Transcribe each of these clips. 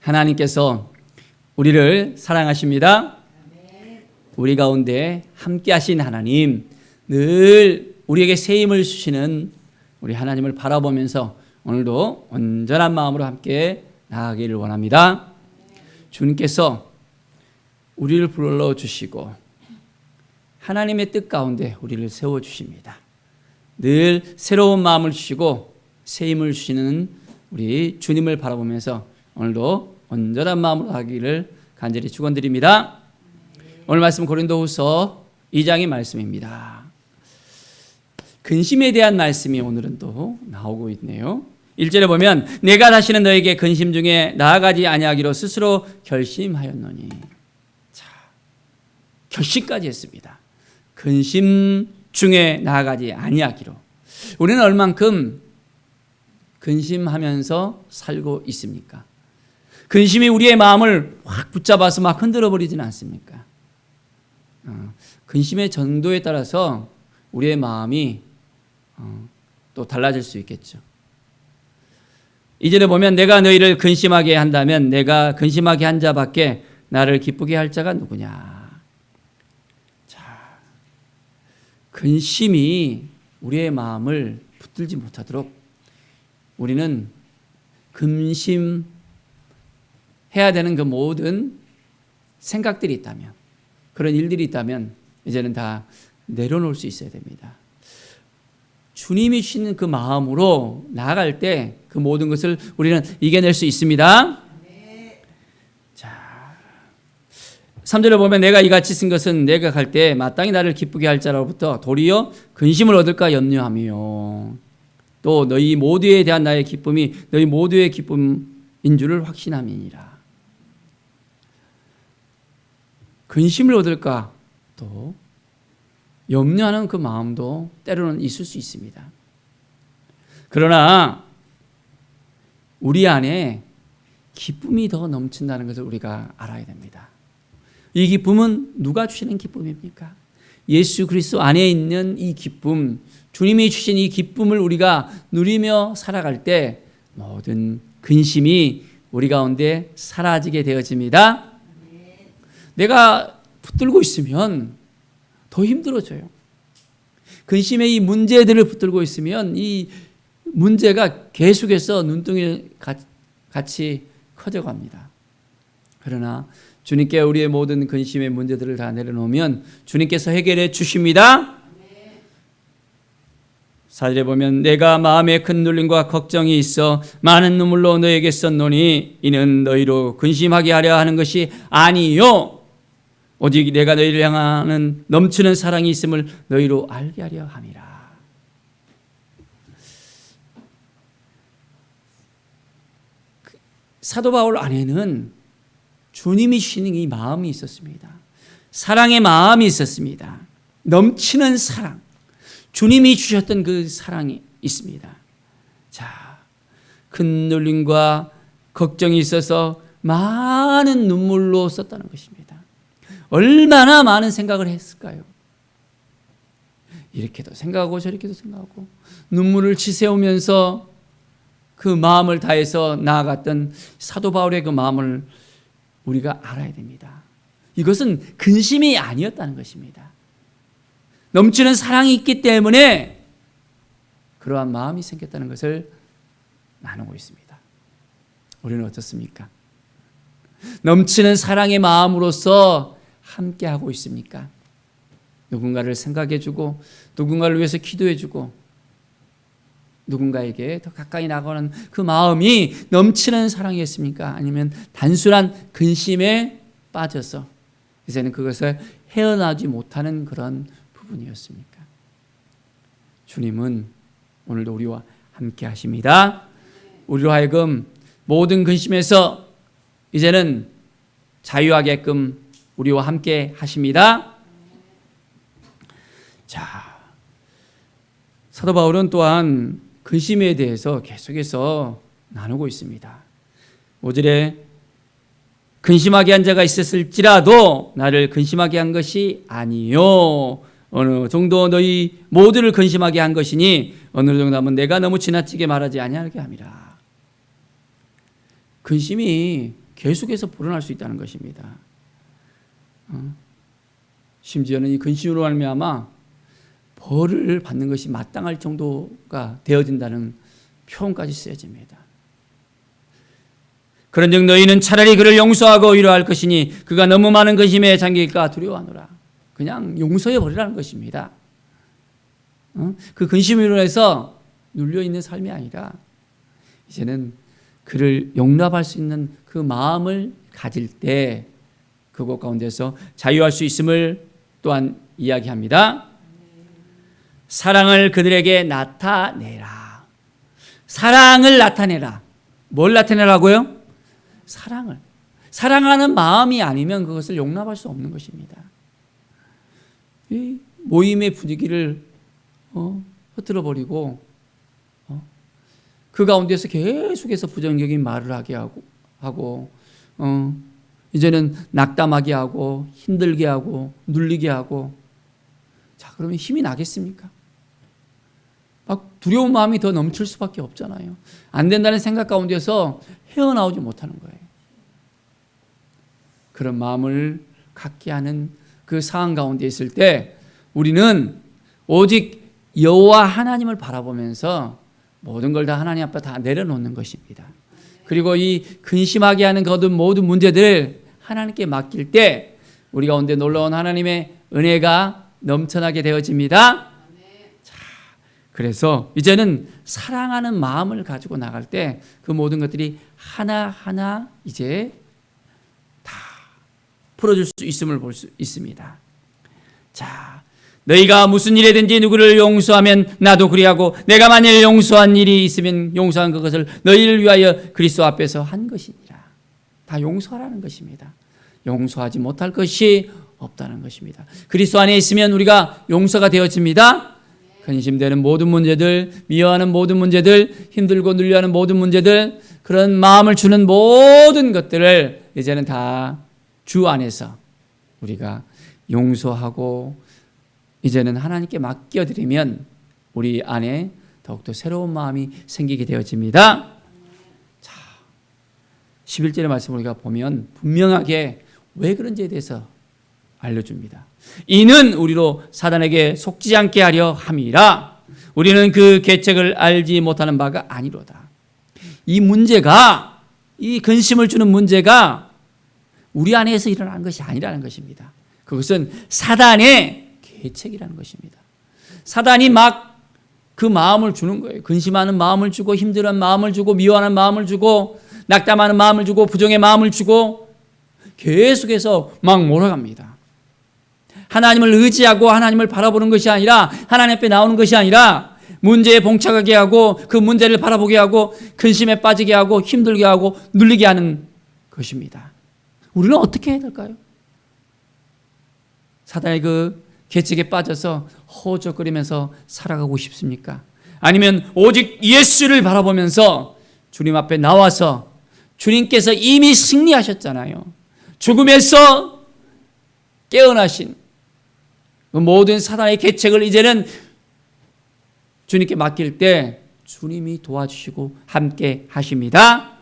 하나님께서 우리를 사랑하십니다. 우리 가운데 함께 하신 하나님, 늘 우리에게 새 힘을 주시는 우리 하나님을 바라보면서 오늘도 온전한 마음으로 함께 나아가기를 원합니다. 주님께서 우리를 불러주시고 하나님의 뜻 가운데 우리를 세워주십니다. 늘 새로운 마음을 주시고 새 힘을 주시는 우리 주님을 바라보면서 오늘도 온전한 마음으로 하기를 간절히 축원드립니다. 오늘 말씀 고린도후서 2장의 말씀입니다. 근심에 대한 말씀이 오늘은 또 나오고 있네요. 1절에 보면 내가 다시는 너에게 근심 중에 나아가지 아니하기로 스스로 결심하였노니. 자, 결심까지 했습니다. 근심 중에 나아가지 아니하기로. 우리는 얼만큼 근심하면서 살고 있습니까? 근심이 우리의 마음을 확 붙잡아서 막 흔들어 버리지는 않습니까? 근심의 정도에 따라서 우리의 마음이 또 달라질 수 있겠죠. 이전에 보면 내가 너희를 근심하게 한다면 내가 근심하게 한 자밖에 나를 기쁘게 할 자가 누구냐. 자, 근심이 우리의 마음을 붙들지 못하도록 우리는 근심해야 되는 그 모든 생각들이 있다면, 그런 일들이 있다면 이제는 다 내려놓을 수 있어야 됩니다. 주님이 주시는 그 마음으로 나아갈 때 그 모든 것을 우리는 이겨낼 수 있습니다. 자, 3절에 보면 내가 이같이 쓴 것은 내가 갈 때 마땅히 나를 기쁘게 할 자로부터 도리어 근심을 얻을까 염려하며 또 너희 모두에 대한 나의 기쁨이 너희 모두의 기쁨인 줄을 확신함이니라. 근심을 얻을까 또 염려하는 그 마음도 때로는 있을 수 있습니다. 그러나 우리 안에 기쁨이 더 넘친다는 것을 우리가 알아야 됩니다. 이 기쁨은 누가 주시는 기쁨입니까? 예수 그리스도 안에 있는 이 기쁨, 주님이 주신 이 기쁨을 우리가 누리며 살아갈 때 모든 근심이 우리 가운데 사라지게 되어집니다. 내가 붙들고 있으면 더 힘들어져요. 근심의 이 문제들을 붙들고 있으면 이 문제가 계속해서 눈덩이 같이 커져갑니다. 그러나 주님께 우리의 모든 근심의 문제들을 다 내려놓으면 주님께서 해결해 주십니다. 4절에 보면 내가 마음에 큰 눌림과 걱정이 있어 많은 눈물로 너에게 썼노니 이는 너희로 근심하게 하려 하는 것이 아니요 오직 내가 너희를 향하는 넘치는 사랑이 있음을 너희로 알게 하려 함이라. 사도 바울 안에는 주님이 주시는 이 마음이 있었습니다. 사랑의 마음이 있었습니다. 넘치는 사랑. 주님이 주셨던 그 사랑이 있습니다. 자, 큰 눌림과 걱정이 있어서 많은 눈물로 썼다는 것입니다. 얼마나 많은 생각을 했을까요? 이렇게도 생각하고 저렇게도 생각하고 눈물을 치새우면서 그 마음을 다해서 나아갔던 사도 바울의 그 마음을 우리가 알아야 됩니다. 이것은 근심이 아니었다는 것입니다. 넘치는 사랑이 있기 때문에 그러한 마음이 생겼다는 것을 나누고 있습니다. 우리는 어떻습니까? 넘치는 사랑의 마음으로서 함께하고 있습니까? 누군가를 생각해주고 누군가를 위해서 기도해주고 누군가에게 더 가까이 나가는 그 마음이 넘치는 사랑이었습니까? 아니면 단순한 근심에 빠져서 이제는 그것을 헤어나지 못하는 그런 부분이었습니까? 주님은 오늘도 우리와 함께 하십니다. 우리로 하여금 모든 근심에서 이제는 자유하게끔 우리와 함께 하십니다. 자, 사도 바울은 또한 근심에 대해서 계속해서 나누고 있습니다. 5절에 근심하게 한 자가 있었을지라도 나를 근심하게 한 것이 아니요 어느 정도 너희 모두를 근심하게 한 것이니 어느 정도 하면 내가 너무 지나치게 말하지 아니하게 함이라. 근심이 계속해서 불어날 수 있다는 것입니다. 심지어는 이 근심으로 말미암아 벌을 받는 것이 마땅할 정도가 되어진다는 표현까지 쓰여집니다. 그런즉 너희는 차라리 그를 용서하고 위로할 것이니 그가 너무 많은 근심에 잠길까 두려워하노라. 그냥 용서해 버리라는 것입니다. 그 근심으로 해서 눌려있는 삶이 아니라 이제는 그를 용납할 수 있는 그 마음을 가질 때 그곳 가운데서 자유할 수 있음을 또한 이야기합니다. 사랑을 그들에게 나타내라. 사랑을 나타내라. 뭘 나타내라고요? 사랑을. 사랑하는 마음이 아니면 그것을 용납할 수 없는 것입니다. 이 모임의 분위기를 흐트러버리고 그 가운데서 계속해서 부정적인 말을 하게 하고 이제는 낙담하게 하고 힘들게 하고 눌리게 하고, 자, 그러면 힘이 나겠습니까? 막 두려운 마음이 더 넘칠 수밖에 없잖아요. 안 된다는 생각 가운데서 헤어나오지 못하는 거예요. 그런 마음을 갖게 하는 그 상황 가운데 있을 때 우리는 오직 여호와 하나님을 바라보면서 모든 걸 다 하나님 앞에 다 내려놓는 것입니다. 그리고 이 근심하게 하는 모든 문제들을 하나님께 맡길 때 우리 가운데 놀라운 하나님의 은혜가 넘쳐나게 되어집니다. 자, 그래서 이제는 사랑하는 마음을 가지고 나갈 때 그 모든 것들이 하나하나 이제 다 풀어줄 수 있음을 볼 수 있습니다. 자, 너희가 무슨 일이든지 누구를 용서하면 나도 그리하고 내가 만일 용서한 일이 있으면 용서한 그것을 너희를 위하여 그리스도 앞에서 한 것이니라. 다 용서하라는 것입니다. 용서하지 못할 것이 없다는 것입니다. 그리스도 안에 있으면 우리가 용서가 되어집니다. 근심되는 모든 문제들, 미워하는 모든 문제들, 힘들고 눌려하는 모든 문제들, 그런 마음을 주는 모든 것들을 이제는 다 주 안에서 우리가 용서하고 이제는 하나님께 맡겨드리면 우리 안에 더욱더 새로운 마음이 생기게 되어집니다. 자, 11절의 말씀을 우리가 보면 분명하게 왜 그런지에 대해서 알려줍니다. 이는 우리로 사단에게 속지 않게 하려 함이라. 우리는 그 계책을 알지 못하는 바가 아니로다. 이 문제가, 이 근심을 주는 문제가 우리 안에서 일어나는 것이 아니라는 것입니다. 그것은 사단의 계책이라는 것입니다. 사단이 막 그 마음을 주는 거예요. 근심하는 마음을 주고 힘들어하는 마음을 주고 미워하는 마음을 주고 낙담하는 마음을 주고 부정의 마음을 주고 계속해서 막 몰아갑니다. 하나님을 의지하고 하나님을 바라보는 것이 아니라, 하나님 앞에 나오는 것이 아니라 문제에 봉착하게 하고 그 문제를 바라보게 하고 근심에 빠지게 하고 힘들게 하고 눌리게 하는 것입니다. 우리는 어떻게 해야 될까요? 사단의 그 계책에 빠져서 허우적거리면서 살아가고 싶습니까? 아니면 오직 예수를 바라보면서 주님 앞에 나와서 주님께서 이미 승리하셨잖아요. 죽음에서 깨어나신 그 모든 사단의 계책을 이제는 주님께 맡길 때 주님이 도와주시고 함께 하십니다.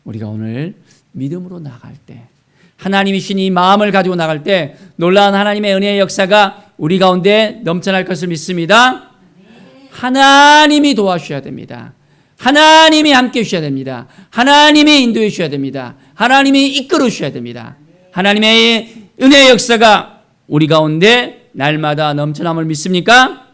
우리가 오늘 믿음으로 나갈 때, 하나님이신 이 마음을 가지고 나갈 때 놀라운 하나님의 은혜의 역사가 우리 가운데 넘쳐날 것을 믿습니다. 하나님이 도와주셔야 됩니다. 하나님이 함께 해주셔야 됩니다. 하나님이 인도해 주셔야 됩니다. 하나님이 이끌어 주셔야 됩니다. 하나님의 은혜의 역사가 우리 가운데 날마다 넘쳐남을 믿습니까?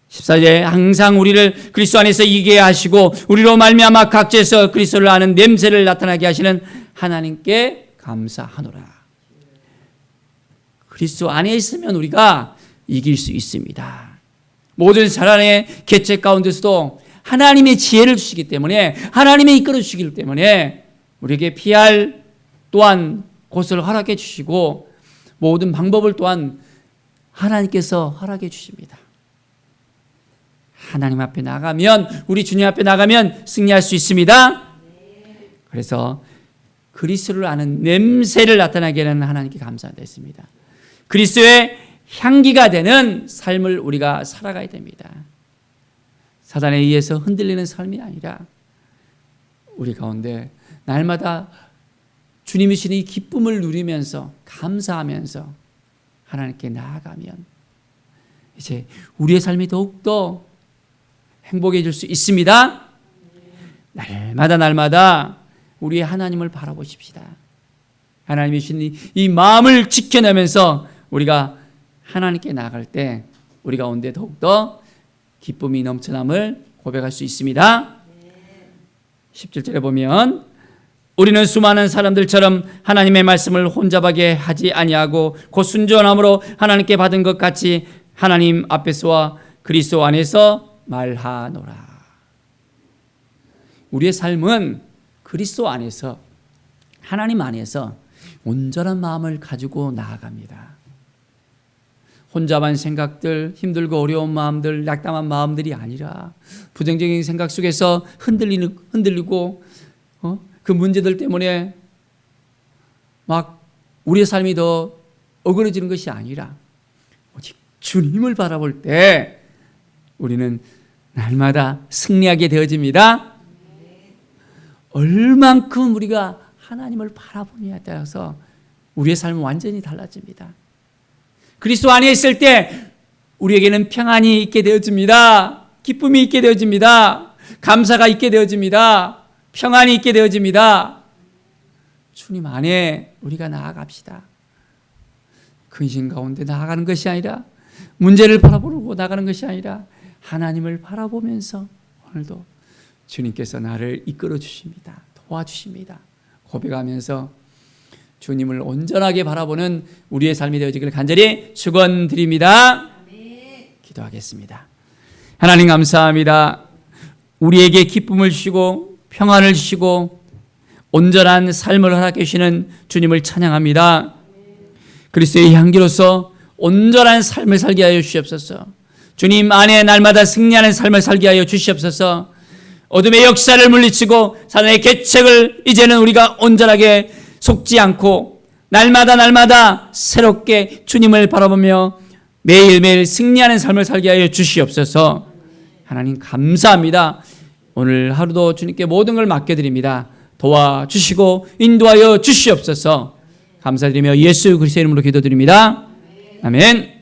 14절에 항상 우리를 그리스도 안에서 이기게 하시고 우리로 말미암아 각지에서 그리스도를 아는 냄새를 나타나게 하시는 하나님께 감사하노라. 그리스도 안에 있으면 우리가 이길 수 있습니다. 모든 사람의 계책 가운데서도 하나님의 지혜를 주시기 때문에, 하나님이 이끌어 주시기 때문에 우리에게 피할 또한 곳을 허락해 주시고 모든 방법을 또한 하나님께서 허락해 주십니다. 하나님 앞에 나가면, 우리 주님 앞에 나가면 승리할 수 있습니다. 그래서 그리스도를 아는 냄새를 나타나게 하는 하나님께 감사하다 했습니다. 그리스도의 향기가 되는 삶을 우리가 살아가야 됩니다. 사단에 의해서 흔들리는 삶이 아니라 우리 가운데 날마다 주님이 주시는 이 기쁨을 누리면서 감사하면서 하나님께 나아가면 이제 우리의 삶이 더욱더 행복해질 수 있습니다. 날마다 우리의 하나님을 바라보십시다. 하나님이 주신 이 마음을 지켜내면서 우리가 하나님께 나아갈 때 우리 가운데 더욱더 기쁨이 넘쳐남을 고백할 수 있습니다. 17절에 보면 우리는 수많은 사람들처럼 하나님의 말씀을 혼잡하게 하지 아니하고 곧 순전함으로 하나님께 받은 것 같이 하나님 앞에서와 그리스도 안에서 말하노라. 우리의 삶은 그리스도 안에서 하나님 안에서 온전한 마음을 가지고 나아갑니다. 혼잡한 생각들, 힘들고 어려운 마음들, 낙담한 마음들이 아니라 부정적인 생각 속에서 흔들리고 그 문제들 때문에 막 우리의 삶이 더 어그러지는 것이 아니라 오직 주님을 바라볼 때 우리는 날마다 승리하게 되어집니다. 얼만큼 우리가 하나님을 바라보느냐에 따라서 우리의 삶은 완전히 달라집니다. 그리스도 안에 있을 때 우리에게는 평안이 있게 되어집니다. 기쁨이 있게 되어집니다. 감사가 있게 되어집니다. 평안이 있게 되어집니다. 주님 안에 우리가 나아갑시다. 근심 가운데 나아가는 것이 아니라 문제를 바라보고 나가는 것이 아니라 하나님을 바라보면서 오늘도 주님께서 나를 이끌어 주십니다. 도와주십니다. 고백하면서 주님을 온전하게 바라보는 우리의 삶이 되어지기를 간절히 축원드립니다. 기도하겠습니다. 하나님 감사합니다. 우리에게 기쁨을 주시고 평안을 주시고 온전한 삶을 허락해 주시는 주님을 찬양합니다. 그리스도의 향기로서 온전한 삶을 살게 하여 주시옵소서. 주님 안에 날마다 승리하는 삶을 살게 하여 주시옵소서. 어둠의 역사를 물리치고 사단의 계책을 이제는 우리가 온전하게 속지 않고 날마다 새롭게 주님을 바라보며 매일매일 승리하는 삶을 살게 하여 주시옵소서. 하나님 감사합니다. 오늘 하루도 주님께 모든 걸 맡겨드립니다. 도와주시고 인도하여 주시옵소서. 감사드리며 예수 그리스도의 이름으로 기도드립니다. 아멘.